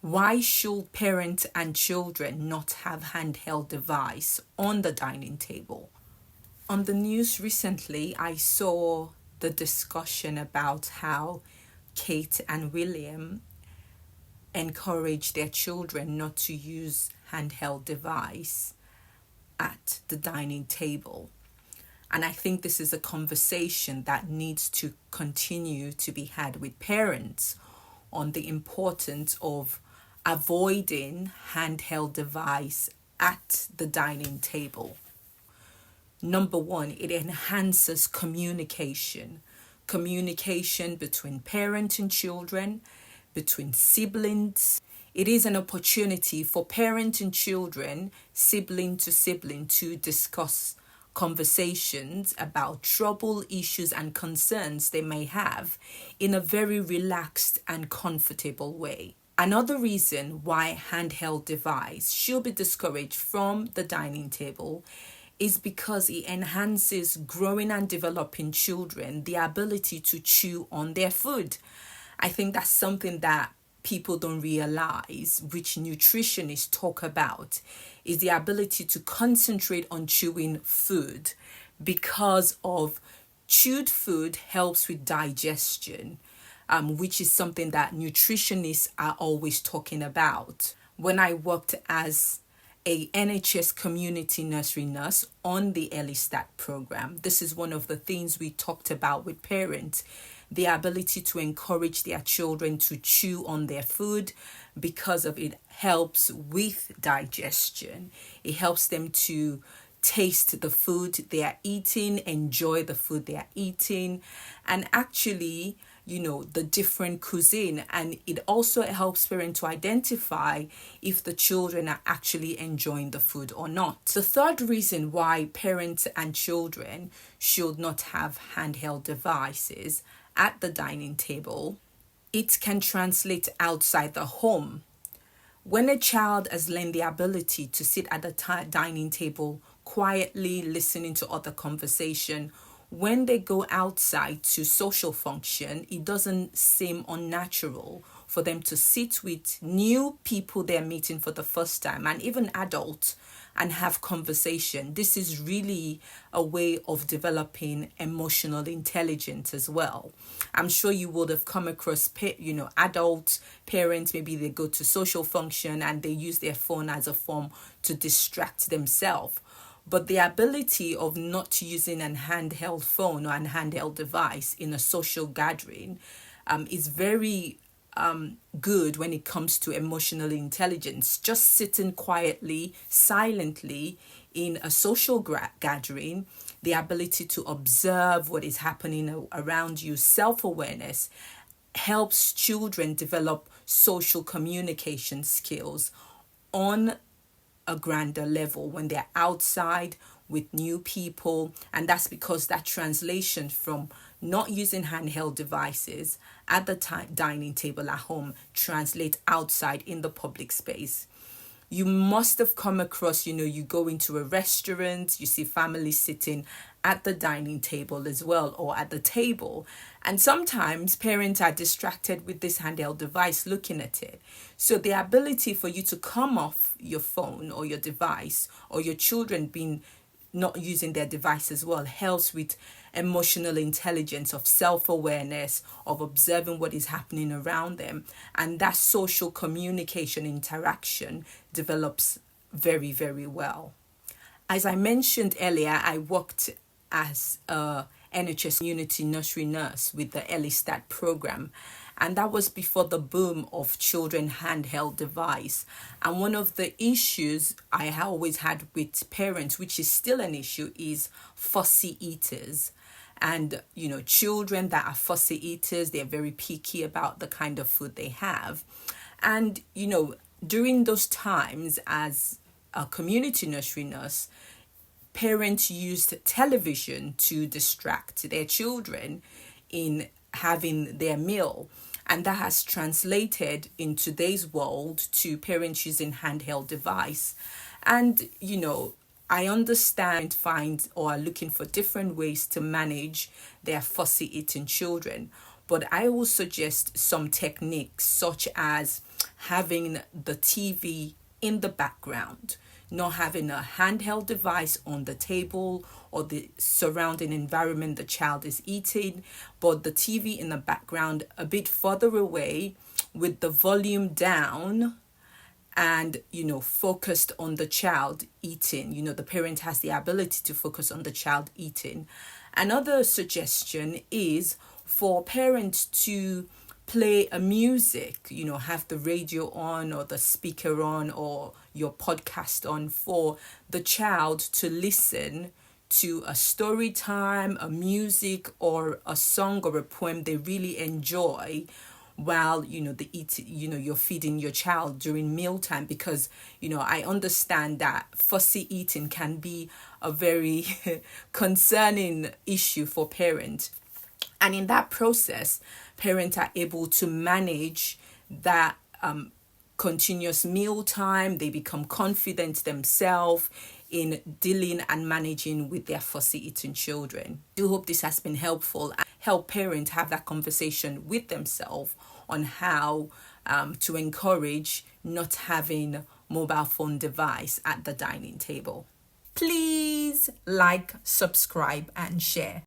Why should parents and children not have handheld device on the dining table? On the news recently, I saw the discussion about how Kate and William encourage their children not to use handheld device at the dining table. And I think this is a conversation that needs to continue to be had with parents on the importance of avoiding handheld device at the dining table. Number one, it enhances communication between parent and children, between siblings. It is an opportunity for parent and children, sibling to sibling, to discuss conversations about trouble, issues, and concerns they may have in a very relaxed and comfortable way. Another reason why handheld device should be discouraged from the dining table is because it enhances growing and developing children the ability to chew on their food. I think that's something that people don't realize, which nutritionists talk about, is the ability to concentrate on chewing food, because of chewed food helps with digestion, which is something that nutritionists are always talking about. When I worked as a NHS community nursery nurse on the Early Start program, this is one of the things we talked about with parents, the ability to encourage their children to chew on their food, because of it helps with digestion. It helps them to taste the food they are eating, enjoy the food they are eating, and actually, the different cuisine. And it also helps parents to identify if the children are actually enjoying the food or not. The third reason why parents and children should not have handheld devices at the dining table, it can translate outside the home. When a child has learned the ability to sit at the dining table quietly, listening to other conversation, when they go outside to social function, it doesn't seem unnatural for them to sit with new people they're meeting for the first time, and even adults, and have conversation. This is really a way of developing emotional intelligence as well. I'm sure you would have come across, adult parents, maybe they go to social function and they use their phone as a form to distract themselves. But the ability of not using a handheld phone or a handheld device in a social gathering is very good when it comes to emotional intelligence. Just sitting quietly, silently in a social gathering, the ability to observe what is happening around you, self-awareness, helps children develop social communication skills on a grander level when they're outside with new people. And that's because that translation from not using handheld devices at the dining table at home translate outside in the public space. You must have come across, you go into a restaurant, you see families sitting at the dining table as well, or at the table. And sometimes parents are distracted with this handheld device looking at it. So the ability for you to come off your phone or your device, or your children being not using their device as well, helps with emotional intelligence, of self-awareness, of observing what is happening around them. And that social communication interaction develops very, very well. As I mentioned earlier, I worked as a NHS community nursery nurse with the Early Start program. And that was before the boom of children handheld device. And one of the issues I always had with parents, which is still an issue, is fussy eaters. And, children that are fussy eaters, they're very picky about the kind of food they have. And, during those times as a community nursery nurse, parents used television to distract their children in having their meal. And that has translated in today's world to parents using handheld device. And, I understand, find, or are looking for different ways to manage their fussy eating children. But I will suggest some techniques, such as having the TV in the background, not having a handheld device on the table or the surrounding environment the child is eating, but the TV in the background a bit further away with the volume down, and focused on the child eating. The parent has the ability to focus on the child eating. Another suggestion is for parents to play a music, have the radio on or the speaker on or your podcast on for the child to listen to a story time, a music, or a song or a poem they really enjoy while you're feeding your child during mealtime. Because I understand that fussy eating can be a very concerning issue for parents, and in that process parents are able to manage that continuous meal time. They become confident themselves in dealing and managing with their fussy eating children. I do hope this has been helpful and help parents have that conversation with themselves on how to encourage not having mobile phone device at the dining table. Please like, subscribe, and share.